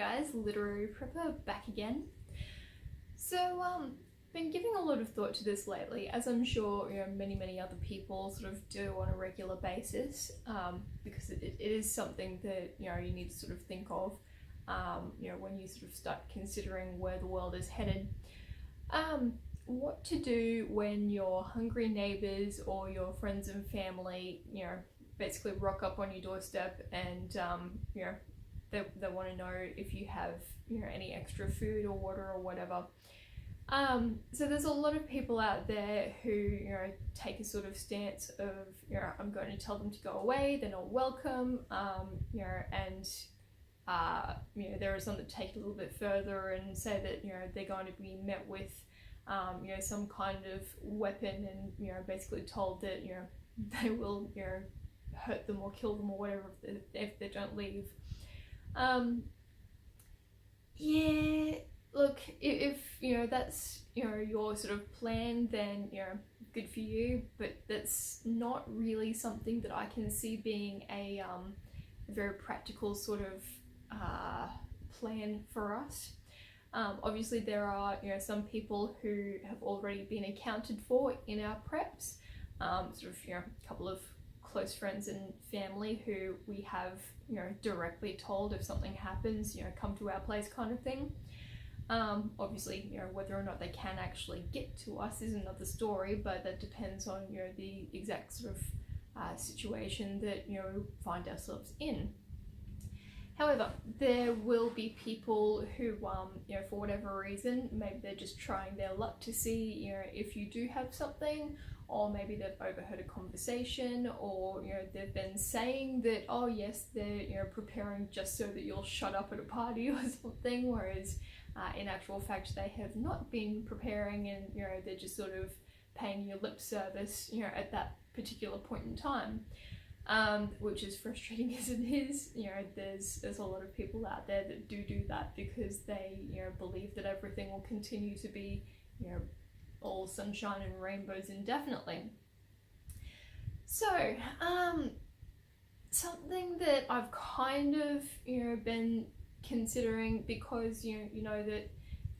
guys, Literary Prepper back again. So, been giving a lot of thought to this lately, as I'm sure many other people sort of do on a regular basis, because it is something that you need to sort of think of, when you sort of start considering where the world is headed. What to do when your hungry neighbours or your friends and family, basically rock up on your doorstep and they want to know if you have any extra food or water or whatever. So there's a lot of people out there who take a sort of stance of I'm going to tell them to go away, they're not welcome, and there are some that take it a little bit further and say that they're going to be met with some kind of weapon and basically told that they will hurt them or kill them or whatever if they don't leave. Look, if that's your sort of plan, then good for you, but that's not really something that I can see being a very practical sort of plan for us. Obviously there are some people who have already been accounted for in our preps, sort of a couple of close friends and family who we have directly told if something happens, come to our place kind of thing. Obviously whether or not they can actually get to us is another story, but that depends on the exact sort of situation that we find ourselves in. However, there will be people who, for whatever reason, maybe they're just trying their luck to see, if you do have something, or maybe they've overheard a conversation, or, they've been saying that, oh yes, they're, preparing just so that you'll shut up at a party or something, whereas in actual fact, they have not been preparing and, they're just sort of paying you lip service, at that particular point in time. Which is frustrating as it is. There's a lot of people out there that do that because they believe that everything will continue to be all sunshine and rainbows indefinitely. So something that I've kind of been considering, because you know that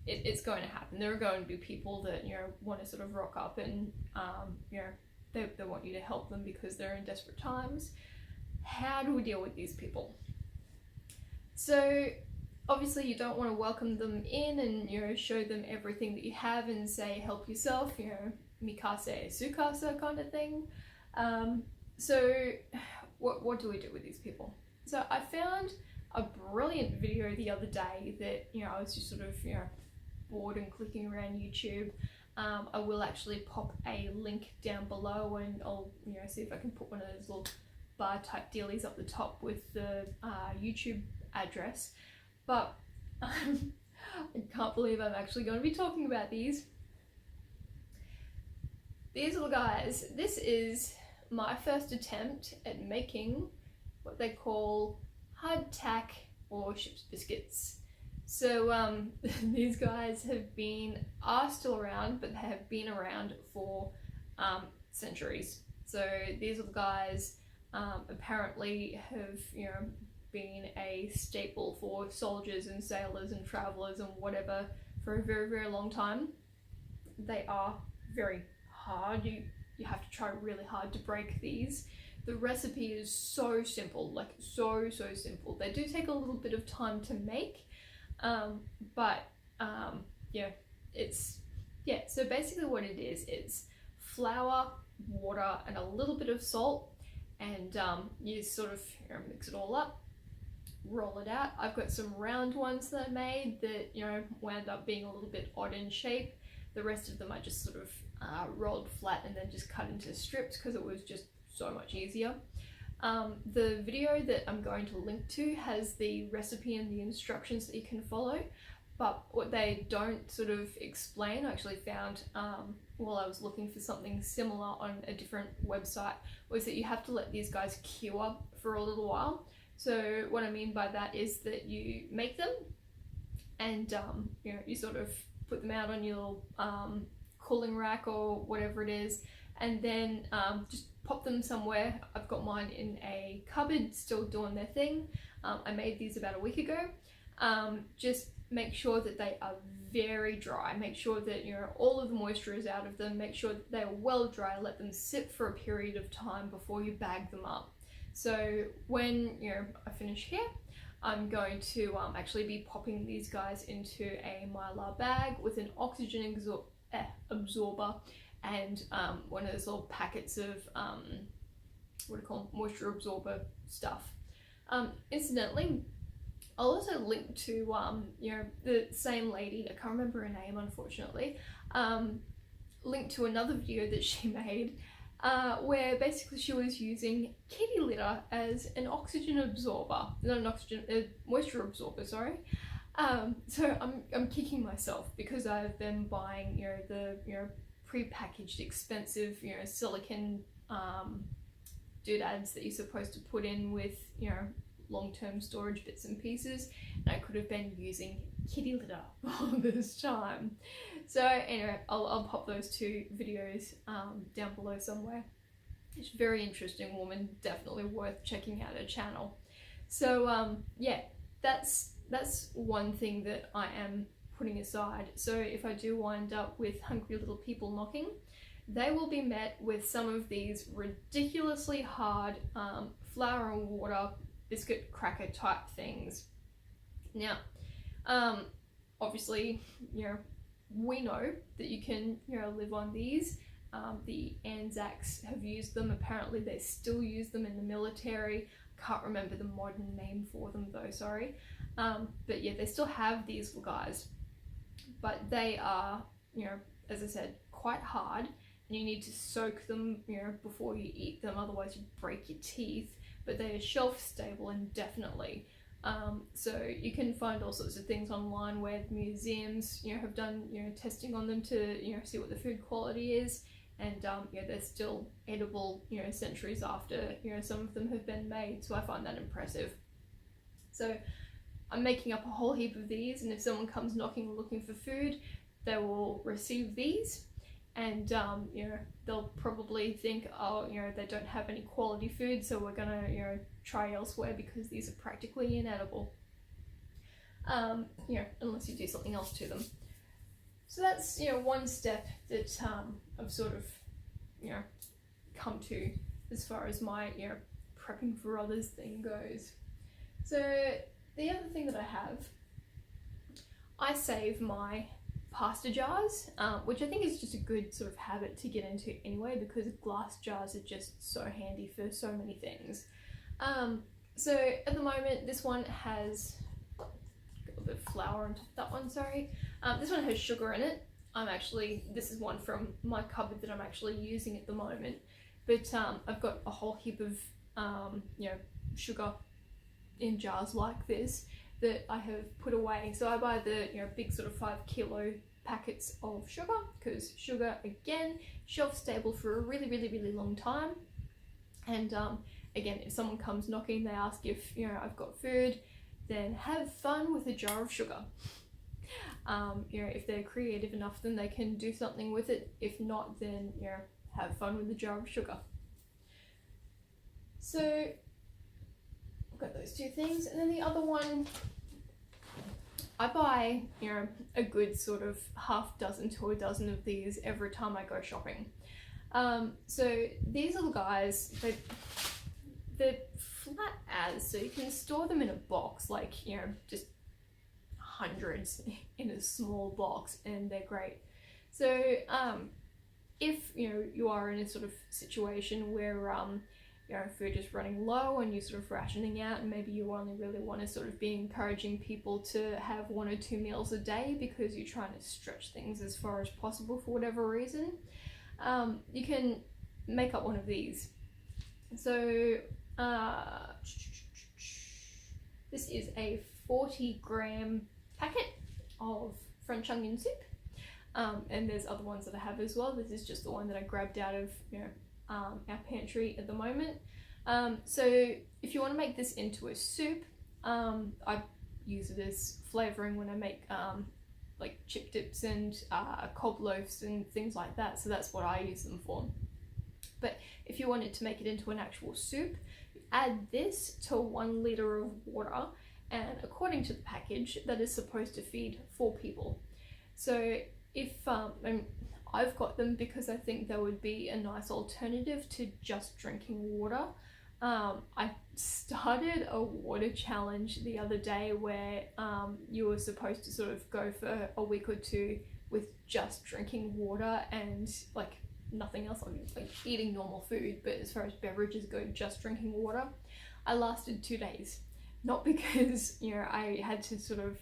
it's going to happen. There are going to be people that want to sort of rock up and they want you to help them because they're in desperate times. How do we deal with these people? So obviously you don't want to welcome them in and show them everything that you have and say help yourself, mikase sukasa kind of thing. So what do we do with these people? So I found a brilliant video the other day that I was just sort of bored and clicking around YouTube. I will actually pop a link down below and I'll see if I can put one of those little bar type dealies up the top with the YouTube address. But I can't believe I'm actually going to be talking about these. These little guys, this is my first attempt at making what they call hardtack or ship's biscuits. So these guys are still around, but they have been around for centuries. So these little guys apparently have been a staple for soldiers and sailors and travelers and whatever for a very long time. They are very hard. You have to try really hard to break these. The recipe is so simple, like so simple. They do take a little bit of time to make. So basically what it is, it's flour, water, and a little bit of salt, and you sort of mix it all up, roll it out. I've got some round ones that I made that wound up being a little bit odd in shape. The rest of them I just sort of rolled flat and then just cut into strips because it was just so much easier. The video that I'm going to link to has the recipe and the instructions that you can follow, but what they don't sort of explain, I actually found while I was looking for something similar on a different website, was that you have to let these guys cure for a little while. So what I mean by that is that you make them and you sort of put them out on your little cooling rack or whatever it is, and then just pop them somewhere. I've got mine in a cupboard still doing their thing. I made these about a week ago. Just make sure that they are very dry. Make sure that, you know, all of the moisture is out of them. Make sure that they are well dry. Let them sit for a period of time before you bag them up. So when, you know, I finish here, I'm going to actually be popping these guys into a Mylar bag with an oxygen absorber and one of those little packets of what do you call them? Moisture absorber stuff. Incidentally, I'll also link to you know, the same lady, I can't remember her name unfortunately, link to another video that she made where basically she was using kitty litter as an oxygen absorber, not an oxygen, moisture absorber, sorry. So I'm kicking myself because I've been buying, you know, the, you know, pre-packaged expensive, you know, silicone doodads that you're supposed to put in with, you know, long-term storage bits and pieces, and I could have been using kitty litter all this time. So anyway, I'll pop those two videos down below somewhere. She's a very interesting woman, definitely worth checking out her channel. So yeah, that's one thing that I am putting aside. So if I do wind up with hungry little people knocking, they will be met with some of these ridiculously hard flour and water biscuit cracker type things. Now, obviously, you know, we know that you can, you know, live on these. The Anzacs have used them. Apparently they still use them in the military. Can't remember the modern name for them though, sorry. But yeah, they still have these guys, but they are, you know, as I said, quite hard, and you need to soak them, you know, before you eat them, otherwise you break your teeth. But they are shelf stable indefinitely. So you can find all sorts of things online where museums, you know, have done, you know, testing on them to, you know, see what the food quality is, and yeah, they're still edible, you know, centuries after, you know, some of them have been made. So I find that impressive. So I'm making up a whole heap of these, and if someone comes knocking looking for food, they will receive these, and you know, they'll probably think, oh, you know, they don't have any quality food, so we're gonna, you know, try elsewhere because these are practically inedible. You know, unless you do something else to them. So that's, you know, one step that I've sort of, you know, come to as far as my, you know, prepping for others thing goes. So the other thing that I save my pasta jars, which I think is just a good sort of habit to get into anyway, because glass jars are just so handy for so many things. So at the moment, this one has got a bit of flour on top of that one, sorry. This one has sugar in it. This is one from my cupboard that I'm actually using at the moment, but I've got a whole heap of you know, sugar in jars like this that I have put away. So I buy the, you know, big sort of 5 kilo packets of sugar, because sugar, again, shelf stable for a really long time. And again, if someone comes knocking, they ask if, you know, I've got food, then have fun with a jar of sugar. You know, if they're creative enough, then they can do something with it. If not, then, you know, have fun with a jar of sugar. So I've got those two things, and then the other one, I buy, you know, a good sort of half dozen to a dozen of these every time I go shopping. So these little guys, they're flat as, so you can store them in a box, like, you know, just hundreds in a small box, and they're great. So if, you know, you are in a sort of situation where you know, food is running low and you're sort of rationing out, and maybe you only really want to sort of be encouraging people to have 1 or 2 meals a day because you're trying to stretch things as far as possible for whatever reason, you can make up one of these. So this is a 40-gram packet of French onion soup, and there's other ones that I have as well. This is just the one that I grabbed out of, you know, our pantry at the moment. So if you want to make this into a soup, I use it as flavouring when I make like chip dips and cob loaves and things like that, so that's what I use them for. But if you wanted to make it into an actual soup, you add this to 1 litre of water and according to the package, that is supposed to feed 4 people. So if and I've got them because I think they would be a nice alternative to just drinking water. I started a water challenge the other day where you were supposed to sort of go for a week or 2 with just drinking water and like nothing else, like eating normal food, but as far as beverages go, just drinking water. I lasted 2 days, not because I had to sort of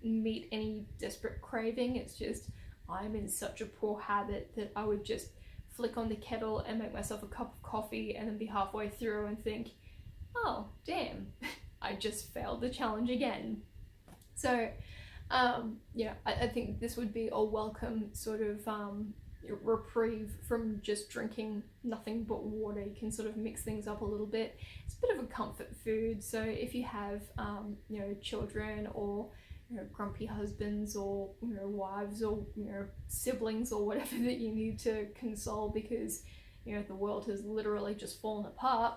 meet any desperate craving. It's just I'm in such a poor habit that I would just flick on the kettle and make myself a cup of coffee and then be halfway through and think, oh damn, I just failed the challenge again. So I think this would be a welcome sort of reprieve from just drinking nothing but water. You can sort of mix things up a little bit. It's a bit of a comfort food, so if you have children or grumpy husbands or wives or siblings or whatever that you need to console because the world has literally just fallen apart,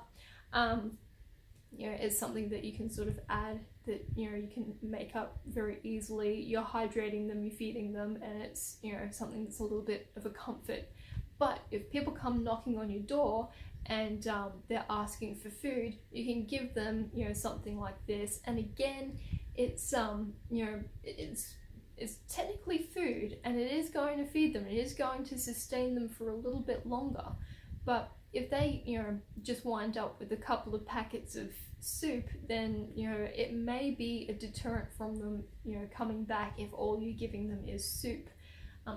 it's something that you can sort of add that you can make up very easily. You're hydrating them, you're feeding them, and it's something that's a little bit of a comfort. But if people come knocking on your door and they're asking for food, you can give them something like this. And again, it's it's technically food, and it is going to feed them, it is going to sustain them for a little bit longer. But if they just wind up with a couple of packets of soup, then it may be a deterrent from them coming back if all you're giving them is soup.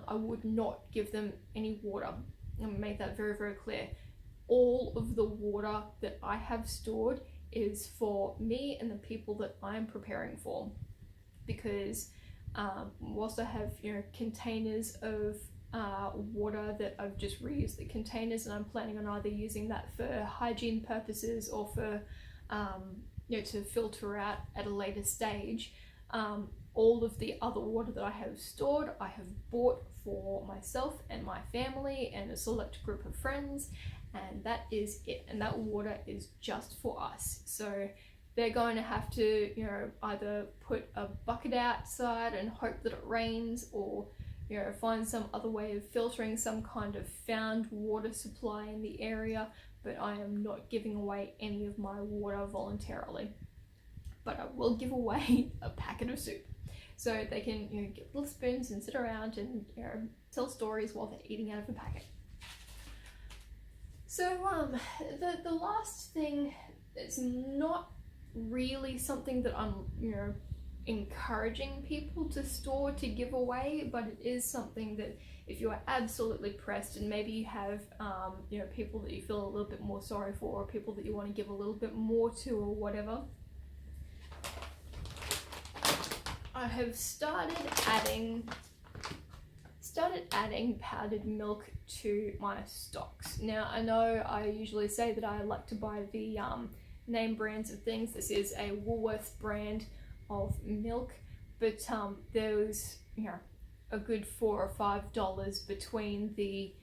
I would not give them any water. I'm gonna make that very, very clear. All of the water that I have stored is for me and the people that I'm preparing for, because whilst I have containers of water that I've just reused the containers, and I'm planning on either using that for hygiene purposes or for to filter out at a later stage. All of the other water that I have stored, I have bought for myself and my family and a select group of friends, and that is it. And that water is just for us. So they're going to have to either put a bucket outside and hope that it rains, or find some other way of filtering, some kind of found water supply in the area. But I am not giving away any of my water voluntarily. But I will give away a packet of soup, so they can get little spoons and sit around and tell stories while they're eating out of a packet. So the last thing, it's not really something that I'm encouraging people to store to give away, but it is something that if you are absolutely pressed and maybe you have people that you feel a little bit more sorry for, or people that you want to give a little bit more to or whatever, I have started adding powdered milk to my stocks. Now I know I usually say that I like to buy the name brands of things. This is a Woolworths brand of milk, but there was a good $4 or $5 between the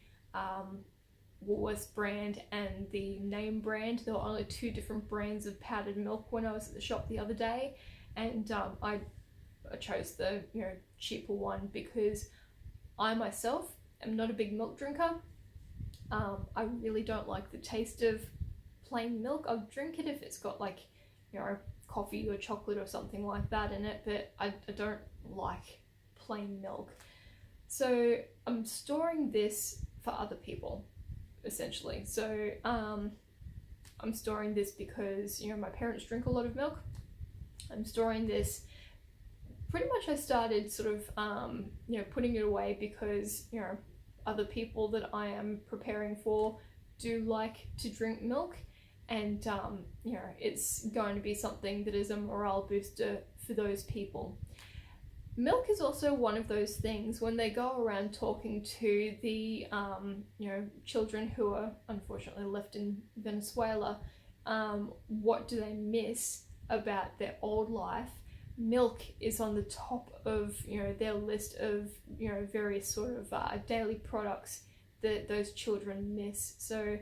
Woolworths brand and the name brand. There were only 2 different brands of powdered milk when I was at the shop the other day, and I chose the cheaper one because I myself am not a big milk drinker. I really don't like the taste of plain milk. I'll drink it if it's got like coffee or chocolate or something like that in it, but I don't like plain milk. So I'm storing this for other people, essentially. So I'm storing this because my parents drink a lot of milk. I'm storing this, pretty much I started sort of putting it away because other people that I am preparing for do like to drink milk, and it's going to be something that is a morale booster for those people. Milk is also one of those things when they go around talking to the children who are unfortunately left in Venezuela, what do they miss about their old life? Milk is on the top of their list of various sort of daily products that those children miss. So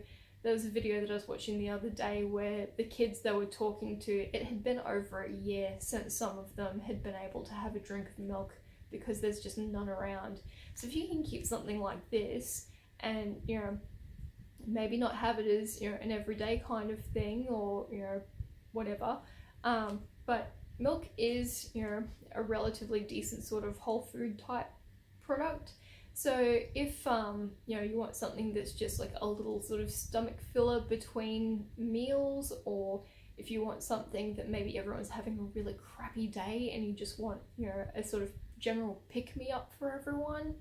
there was a video that I was watching the other day where the kids they were talking to, it had been over a year since some of them had been able to have a drink of milk because there's just none around. So if you can keep something like this and, you know, maybe not have it as, you know, an everyday kind of thing or, you know, whatever, but milk is, you know, a relatively decent sort of whole food type product. So if you know, you want something that's just like a little sort of stomach filler between meals, or if you want something that maybe everyone's having a really crappy day and you just want, you know, a sort of general pick-me-up for everyone,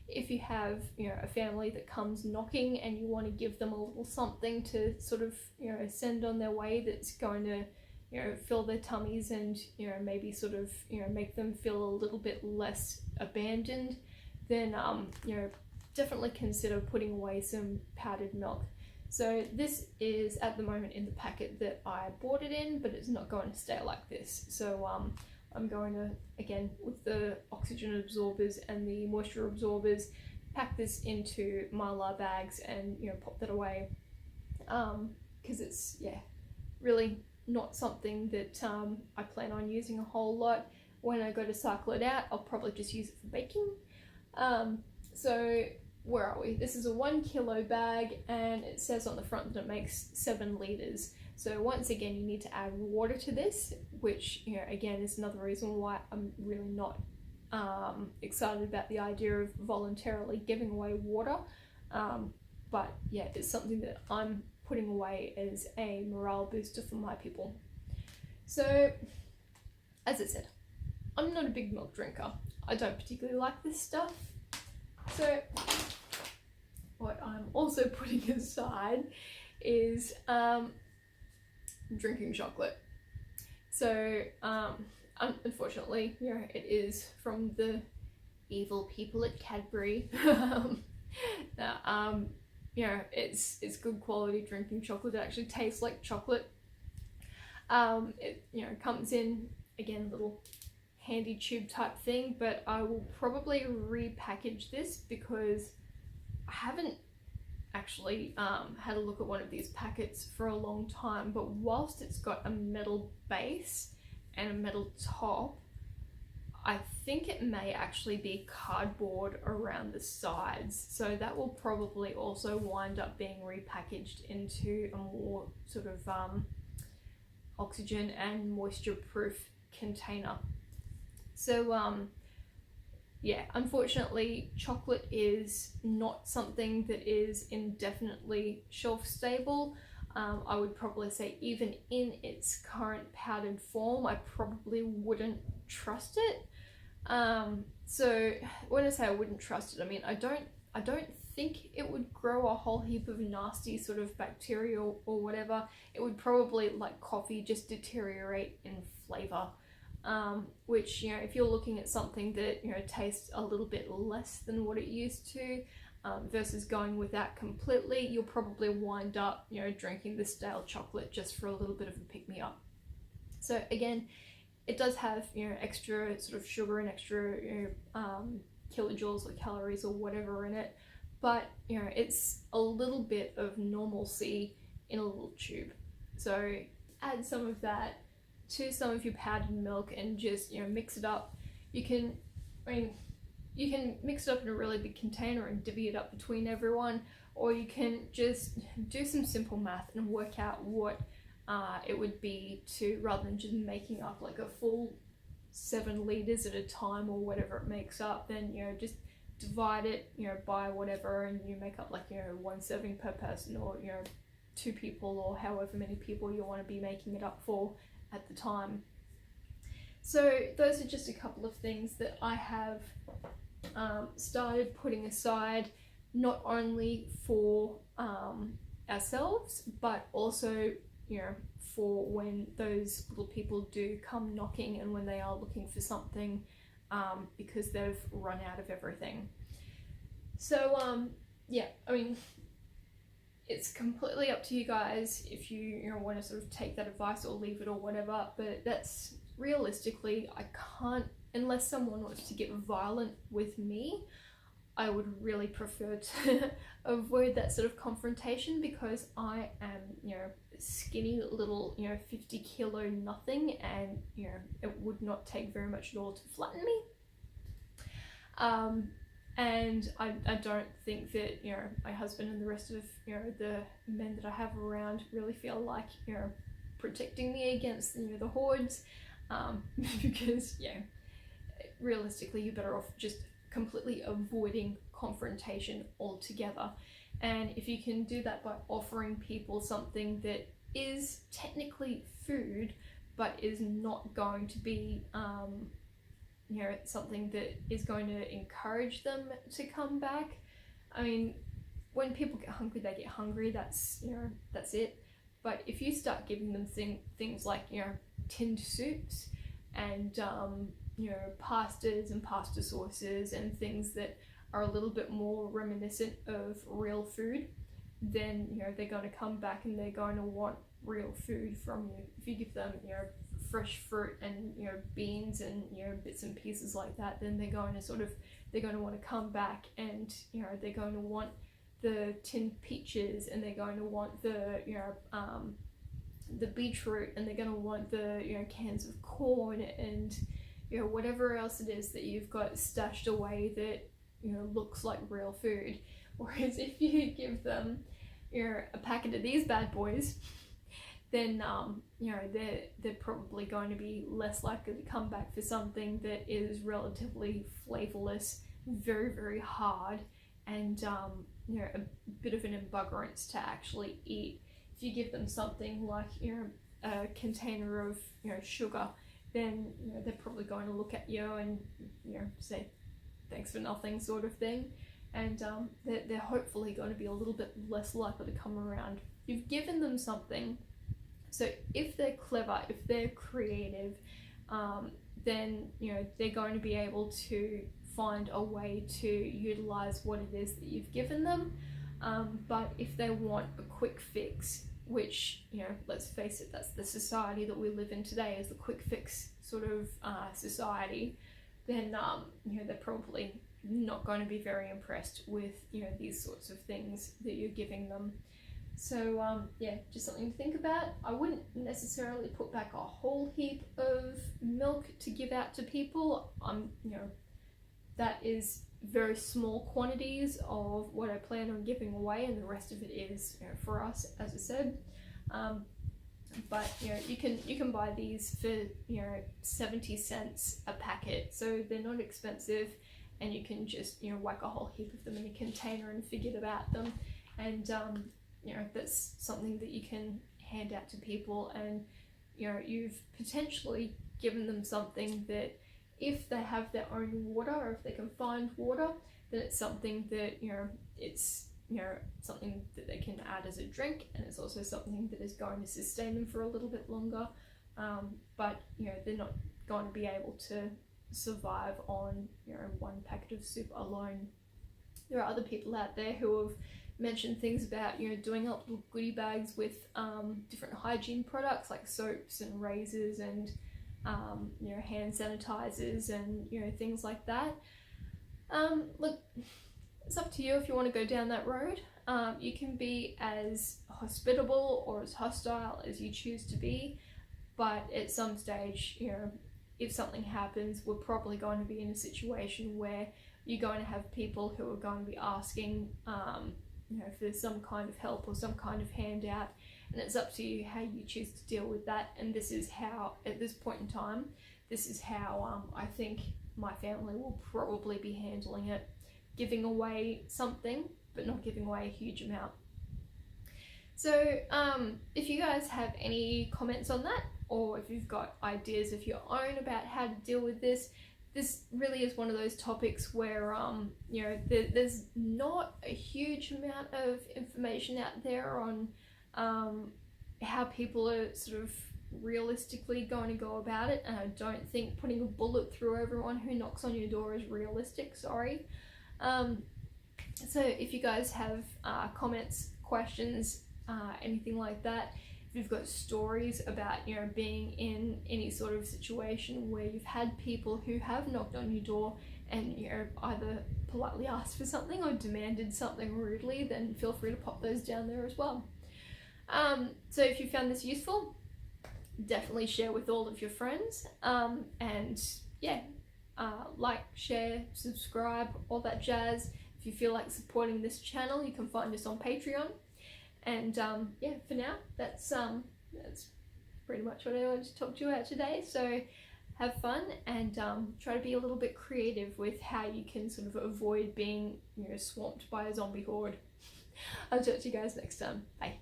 if you have, you know, a family that comes knocking and you want to give them a little something to sort of, you know, send on their way that's going to, you know, fill their tummies and, you know, maybe sort of, you know, make them feel a little bit less abandoned, then, you know, definitely consider putting away some powdered milk. So this is at the moment in the packet that I bought it in, but it's not going to stay like this. So I'm going to, again, with the oxygen absorbers and the moisture absorbers, pack this into Mylar bags and, you know, pop that away. Because it's, yeah, really not something that I plan on using a whole lot. When I go to cycle it out, I'll probably just use it for baking. So where are we? This is a 1 kilo bag and it says on the front that it makes 7 litres. So once again, you need to add water to this, which, you know, again, is another reason why I'm really not excited about the idea of voluntarily giving away water. But yeah, it's something that I'm putting away as a morale booster for my people. So, as I said, I'm not a big milk drinker. I don't particularly like this stuff. So what I'm also putting aside is drinking chocolate. So unfortunately, you know, it is from the evil people at Cadbury. You know, it's good quality drinking chocolate. It actually tastes like chocolate. It, you know, comes in, again, little handy tube type thing, but I will probably repackage this because I haven't actually had a look at one of these packets for a long time. But whilst it's got a metal base and a metal top, I think it may actually be cardboard around the sides, so that will probably also wind up being repackaged into a more sort of oxygen and moisture proof container. So yeah, unfortunately chocolate is not something that is indefinitely shelf stable. I would probably say even in its current powdered form, I probably wouldn't trust it. So when I say I wouldn't trust it, I mean I don't think it would grow a whole heap of nasty sort of bacteria or whatever. It would probably, like coffee, just deteriorate in flavor. Which, you know, if you're looking at something that, you know, tastes a little bit less than what it used to, versus going with that completely, you'll probably wind up, you know, drinking the stale chocolate just for a little bit of a pick-me-up. So again, it does have, you know, extra sort of sugar and extra, you know, kilojoules or calories or whatever in it, but, you know, it's a little bit of normalcy in a little tube. So add some of that to some of your powdered milk and just, you know, mix it up. You can, I mean, you can mix it up in a really big container and divvy it up between everyone, or you can just do some simple math and work out what it would be to, rather than just making up like a full 7 litres at a time or whatever it makes up, then, you know, just divide it, you know, by whatever, and you make up like, you know, 1 serving per person, or, you know, 2 people, or however many people you want to be making it up for at the time. So those are just a couple of things that I have started putting aside, not only for ourselves, but also, you know, for when those little people do come knocking and when they are looking for something, because they've run out of everything. So yeah, I mean, it's completely up to you guys if you know, want to sort of take that advice or leave it or whatever, but that's realistically, I can't, unless someone wants to get violent with me, I would really prefer to avoid that sort of confrontation, because I am, you know, skinny little, you know, 50 kilo nothing, and, you know, it would not take very much at all to flatten me. And I don't think that, you know, my husband and the rest of, you know, the men that I have around really feel like, you know, protecting me against, you know, the hordes, because, yeah, realistically you're better off just completely avoiding confrontation altogether. And if you can do that by offering people something that is technically food but is not going to be you know, something that is going to encourage them to come back. I mean, when people get hungry, they get hungry, that's, you know, that's it. But if you start giving them things like, you know, tinned soups and you know, pastas and pasta sauces and things that are a little bit more reminiscent of real food, then, you know, they're going to come back and they're going to want real food from you. If you give them, you know, fresh fruit and, you know, beans and, you know, bits and pieces like that, then they're going to want to come back, and, you know, they're going to want the tinned peaches, and they're going to want the, you know, the beetroot, and they're going to want the, you know, cans of corn, and, you know, whatever else it is that you've got stashed away that, you know, looks like real food. Whereas if you give them, you know, a packet of these bad boys, then you know, they're probably going to be less likely to come back for something that is relatively flavorless, very, very hard, and you know, a bit of an embuggerance to actually eat. If you give them something like, you know, a container of, you know, sugar, then, you know, they're probably going to look at you and, you know, say thanks for nothing, sort of thing. And they're hopefully going to be a little bit less likely to come around. You've given them something, so if they're clever, if they're creative, then, you know, they're going to be able to find a way to utilize what it is that you've given them. But if they want a quick fix, which, you know, let's face it, that's the society that we live in today, is the quick fix sort of society, then you know, they're probably not going to be very impressed with, you know, these sorts of things that you're giving them. So yeah, just something to think about. I wouldn't necessarily put back a whole heap of milk to give out to people. You know, that is very small quantities of what I plan on giving away, and the rest of it is, you know, for us, as I said. But, you know, you can buy these for, you know, 70 cents a packet, so they're not expensive, and you can just, you know, whack a whole heap of them in a container and forget about them. And you know, that's something that you can hand out to people, and, you know, you've potentially given them something that, if they have their own water, or if they can find water, then it's something that, you know, it's, you know, something that they can add as a drink, and it's also something that is going to sustain them for a little bit longer. But, you know, they're not going to be able to survive on, you know, one packet of soup alone. There are other people out there who have mentioned things about, you know, doing up little goodie bags with different hygiene products like soaps and razors and you know, hand sanitizers and, you know, things like that. Look, it's up to you if you want to go down that road. You can be as hospitable or as hostile as you choose to be, but at some stage, you know, if something happens, we're probably going to be in a situation where you're going to have people who are going to be asking you know, for some kind of help or some kind of handout, and it's up to you how you choose to deal with that. And this is how, at this point in time, this is how I think my family will probably be handling it, giving away something but not giving away a huge amount. So if you guys have any comments on that, or if you've got ideas of your own about how to deal with this, this really is one of those topics where, you know, there's not a huge amount of information out there on how people are sort of realistically going to go about it, and I don't think putting a bullet through everyone who knocks on your door is realistic, sorry. So if you guys have comments, questions, anything like that, if you've got stories about, you know, being in any sort of situation where you've had people who have knocked on your door and, you know, either politely asked for something or demanded something rudely, then feel free to pop those down there as well. So if you found this useful, definitely share with all of your friends, and yeah, like, share, subscribe, all that jazz. If you feel like supporting this channel, you can find us on Patreon. And yeah, for now, that's pretty much what I wanted to talk to you about today. So have fun, and try to be a little bit creative with how you can sort of avoid being, you know, swamped by a zombie horde. I'll talk to you guys next time. Bye.